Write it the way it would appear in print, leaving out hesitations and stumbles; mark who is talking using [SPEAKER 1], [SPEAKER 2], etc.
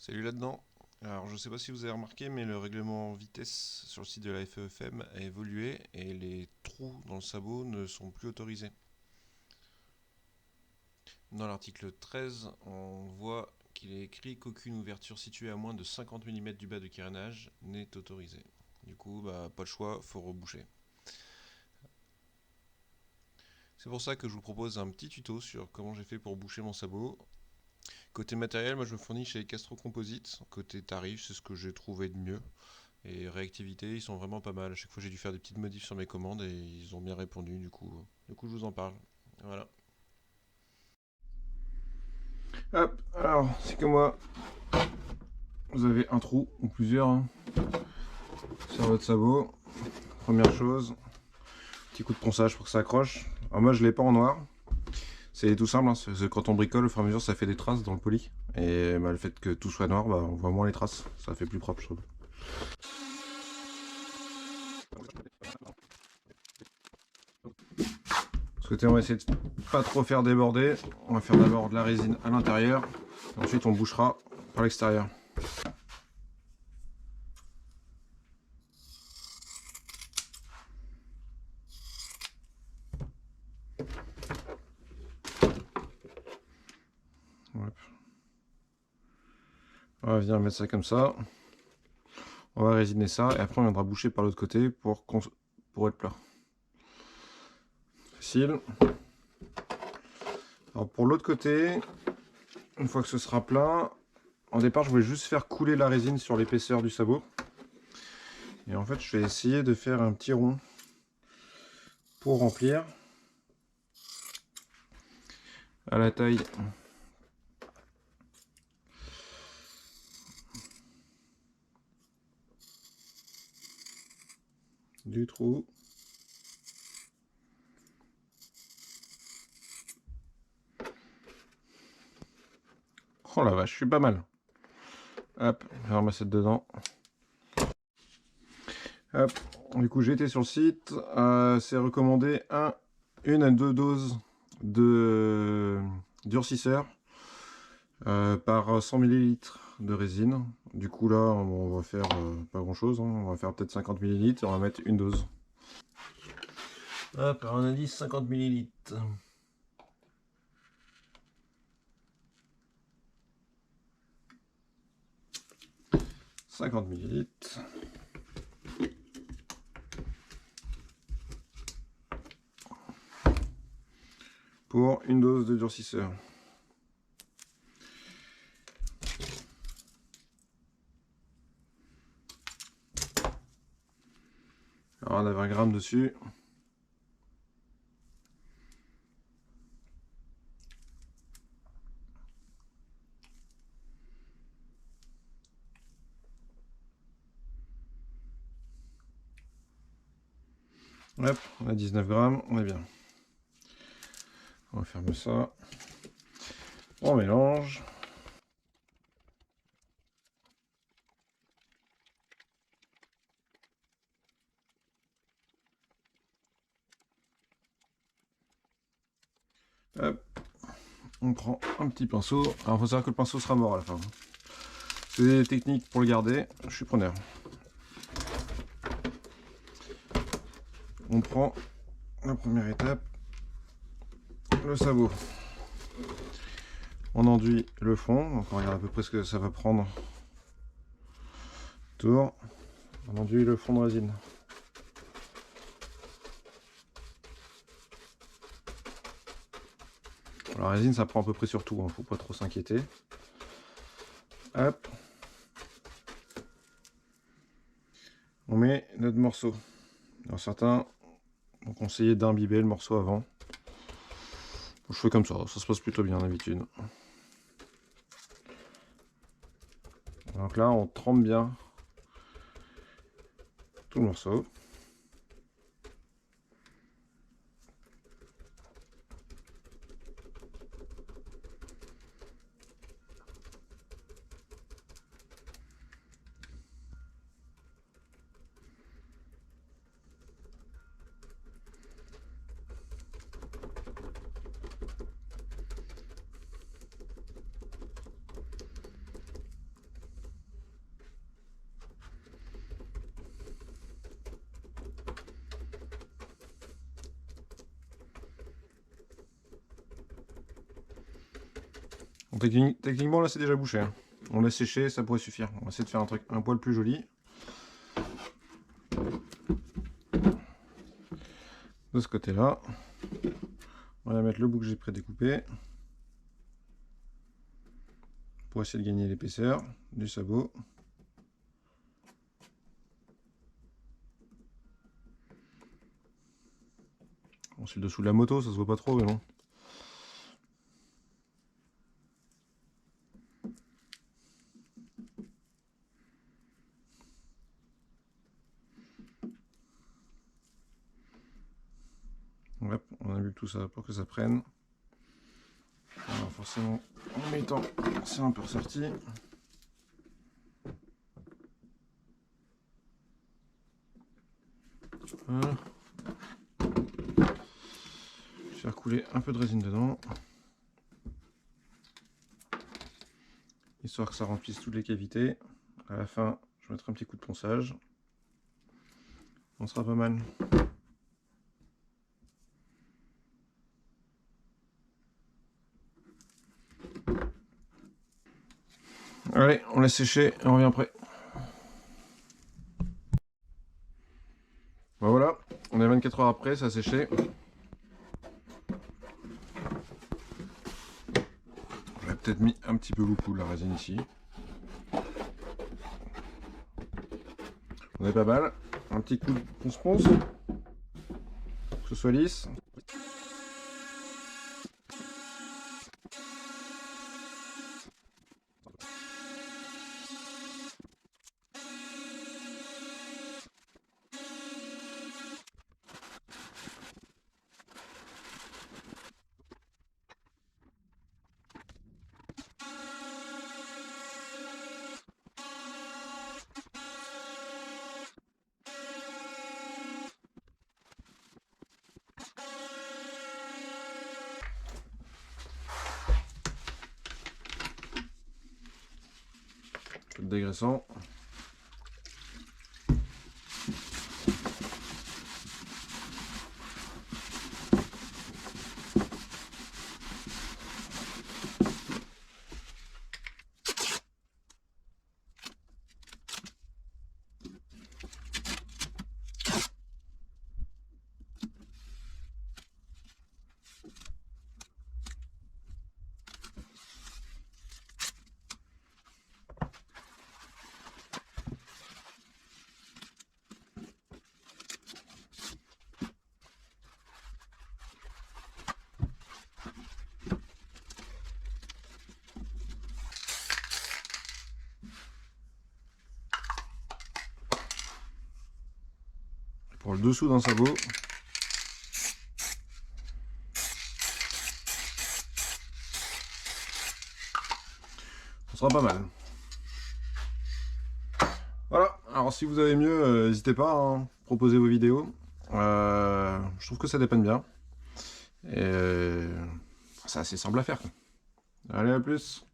[SPEAKER 1] Salut là-dedans. Alors, je sais pas si vous avez remarqué, mais le règlement vitesse sur le site de la FEFM a évolué et les trous dans le sabot ne sont plus autorisés. Dans l'article 13, on voit qu'il est écrit qu'aucune ouverture située à moins de 50 mm du bas de carénage n'est autorisée. Du coup, pas le choix, faut reboucher. C'est pour ça que je vous propose un petit tuto sur comment j'ai fait pour boucher mon sabot. Côté matériel, moi je me fournis chez Castro Composites. Côté tarif, c'est ce que j'ai trouvé de mieux. Et réactivité, ils sont vraiment pas mal. À chaque fois, j'ai dû faire des petites modifs sur mes commandes et ils ont bien répondu. Du coup, je vous en parle. Voilà. Hop, alors, c'est comme moi. Vous avez un trou ou plusieurs hein, sur votre sabot. Première chose, petit coup de ponçage pour que ça accroche. Alors moi, je l'ai pas en noir. C'est tout simple, hein, quand on bricole, au fur et à mesure, ça fait des traces dans le poli. Et le fait que tout soit noir, on voit moins les traces. Ça fait plus propre, je trouve. De ce côté, on va essayer de pas trop faire déborder. On va faire d'abord de la résine à l'intérieur. Ensuite, on bouchera par l'extérieur. On va venir mettre ça comme ça. On va résiner ça et après on viendra boucher par l'autre côté pour être plat. Facile. Alors pour l'autre côté, une fois que ce sera plat, en départ je voulais juste faire couler la résine sur l'épaisseur du sabot. Et en fait je vais essayer de faire un petit rond pour remplir à la taille du trou. Oh la vache, je suis pas mal. Hop, je vais ramasser dedans. Hop, du coup j'ai été sur le site. C'est recommandé une à deux doses de durcisseur par 100 ml de résine. Du coup là on va faire pas grand chose, hein. On va faire peut-être 50 ml et on va mettre une dose. Hop, alors on a dit 50 ml. 50 ml. Pour une dose de durcisseur. Alors on a 20 grammes dessus. Hop, on a 19 grammes, on est bien. On va fermer ça. On mélange. Hop. On prend un petit pinceau. Alors il faut savoir que le pinceau sera mort à la fin. C'est des techniques pour le garder, je suis preneur. On prend la première étape, le sabot. On enduit le fond, donc on regarde à peu près ce que ça va prendre. Tour. On enduit le fond de résine. La résine ça prend à peu près sur tout, hein, faut pas trop s'inquiéter. Hop. On met notre morceau. Alors certains ont conseillé d'imbiber le morceau avant. Je fais comme ça se passe plutôt bien d'habitude. Donc là on trempe bien tout le morceau. Techniquement là c'est déjà bouché. Hein. On laisse sécher, ça pourrait suffire. On va essayer de faire un truc un poil plus joli. De ce côté-là, on va mettre le bout que j'ai prédécoupé pour essayer de gagner l'épaisseur du sabot. Bon, c'est le dessous de la moto, ça se voit pas trop, mais bon. Hop, on a vu tout ça pour que ça prenne. Alors forcément, en mettant, c'est un peu ressorti. Voilà. Je vais faire couler un peu de résine dedans. Histoire que ça remplisse toutes les cavités. À la fin, je mettrai un petit coup de ponçage. On sera pas mal. Allez, on laisse sécher et on revient après. Ben voilà, on est 24 heures après, ça a séché. J'aurais peut-être mis un petit peu beaucoup de la résine ici. On est pas mal. Un petit coup de ponce-ponce, pour que ce soit lisse. Un peu de dégraissant. Pour le dessous d'un sabot. Ça sera pas mal. Voilà, alors si vous avez mieux, n'hésitez pas, hein, proposez vos vidéos. Je trouve que ça dépanne bien. Et c'est assez simple à faire. Allez, à plus.